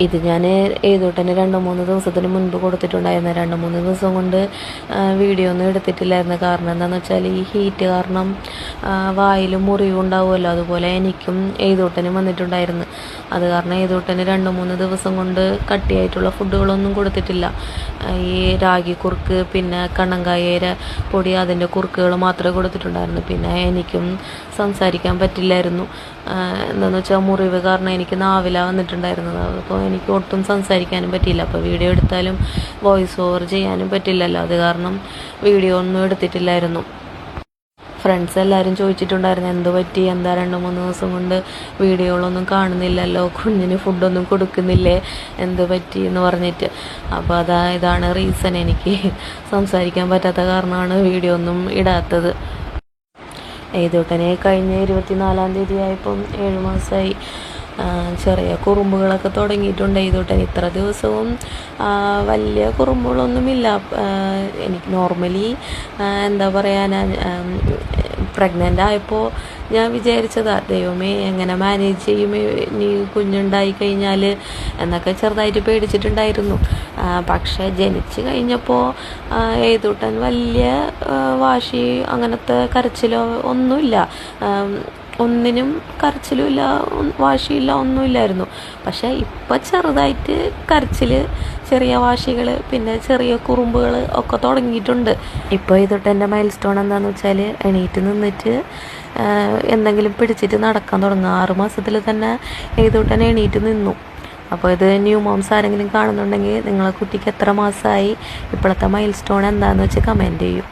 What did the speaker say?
ഇത് ഞാൻ ഏതോട്ടന്നെ 2-3 ദിവസത്തിന് മുൻപ് കൊടുത്തിട്ടുണ്ടായിരുന്നു. 2-3 ദിവസം കൊണ്ട് വീഡിയോ ഒന്നും എടുത്തിട്ടില്ലായിരുന്നു. കാരണം എന്താണെന്ന് വെച്ചാൽ ഈ ഹീറ്റ് കാരണം വായിൽ മുറിവും ഉണ്ടാവുമല്ലോ. അതുപോലെ എനിക്കും ഏതോട്ടനും വന്നിട്ടുണ്ടായിരുന്നു. അത് കാരണം ഏതോട്ടന് 2-3 ദിവസം കൊണ്ട് കട്ടിയായിട്ടുള്ള ഫുഡുകളൊന്നും കൊടുത്തിട്ടില്ല. ഈ രാഗി കുറുക്ക്, പിന്നെ കണ്ണങ്കായേര പൊടി, അതിൻ്റെ കുറുക്കുകൾ മാത്രമേ കൊടുത്തിട്ടുണ്ടായിരുന്നു. പിന്നെ എനിക്കും സംസാരിക്കാൻ പറ്റില്ലായിരുന്നു. എന്താണെന്ന് വെച്ചാൽ മുറിവ് കാരണം എനിക്ക് നാവില വന്നിട്ടുണ്ടായിരുന്നത്. അപ്പോൾ എനിക്ക് ഒട്ടും സംസാരിക്കാനും പറ്റിയില്ല. അപ്പോൾ വീഡിയോ എടുത്താലും വോയിസ് ഓവർ ചെയ്യാനും പറ്റില്ലല്ലോ. അത് കാരണം വീഡിയോ ഒന്നും എടുത്തിട്ടില്ലായിരുന്നു. ഫ്രണ്ട്സ് എല്ലാവരും ചോദിച്ചിട്ടുണ്ടായിരുന്നു, എന്ത് പറ്റി, എന്താ 2-3 ദിവസം കൊണ്ട് വീഡിയോകളൊന്നും കാണുന്നില്ലല്ലോ, കുഞ്ഞിന് ഫുഡൊന്നും കൊടുക്കുന്നില്ലേ, എന്ത് പറ്റി എന്ന് പറഞ്ഞിട്ട്. അപ്പോൾ ഇതാണ് റീസൺ. എനിക്ക് സംസാരിക്കാൻ പറ്റാത്ത കാരണമാണ് വീഡിയോ ഒന്നും ഇടാത്തത്. ഏതോട്ടനെ കഴിഞ്ഞ 24-ാം തീയതി ആയപ്പം 7 മാസമായി. ചെറിയ കുറുമ്പുകളൊക്കെ തുടങ്ങിയിട്ടുണ്ട്. ഏതോട്ടൻ ഇത്ര ദിവസവും വലിയ കുറുമ്പുകളൊന്നുമില്ല. എനിക്ക് നോർമലി എന്താ പറയുക, പ്രഗ്നൻ്റ് ആയപ്പോൾ ഞാൻ വിചാരിച്ചതാ, ദൈവമേ എങ്ങനെ മാനേജ് ചെയ്യുമേ നീ കുഞ്ഞുണ്ടായി കഴിഞ്ഞാൽ എന്നൊക്കെ ചെറുതായിട്ട് പേടിച്ചിട്ടുണ്ടായിരുന്നു. പക്ഷേ ജനിച്ച് കഴിഞ്ഞപ്പോൾ ഏതോട്ടൻ വലിയ വാശി, അങ്ങനത്തെ കരച്ചിലോ ഒന്നുമില്ല. ഒന്നിനും കരച്ചിലുമില്ല, വാശിയില്ല, ഒന്നുമില്ലായിരുന്നു. പക്ഷേ ഇപ്പം ചെറുതായിട്ട് കരച്ചിൽ, ചെറിയ വാശികൾ, പിന്നെ ചെറിയ കുറുമ്പുകൾ ഒക്കെ തുടങ്ങിയിട്ടുണ്ട്. ഇപ്പോൾ ഇതൊട്ട് എൻ്റെ മൈൽ സ്റ്റോൺ എന്താണെന്ന് വെച്ചാൽ എണീറ്റ് നിന്നിട്ട് എന്തെങ്കിലും പിടിച്ചിട്ട് നടക്കാൻ തുടങ്ങുക. 6 മാസത്തിൽ തന്നെ ഏതോട്ടനെ എണീറ്റ് നിന്നു. അപ്പോൾ ഇത് ന്യൂ മോംസ് ആരെങ്കിലും കാണുന്നുണ്ടെങ്കിൽ നിങ്ങളെ കുട്ടിക്ക് എത്ര മാസമായി, ഇപ്പോഴത്തെ മൈൽ സ്റ്റോൺ എന്താണെന്ന് വെച്ച് കമൻറ്റ് ചെയ്യും.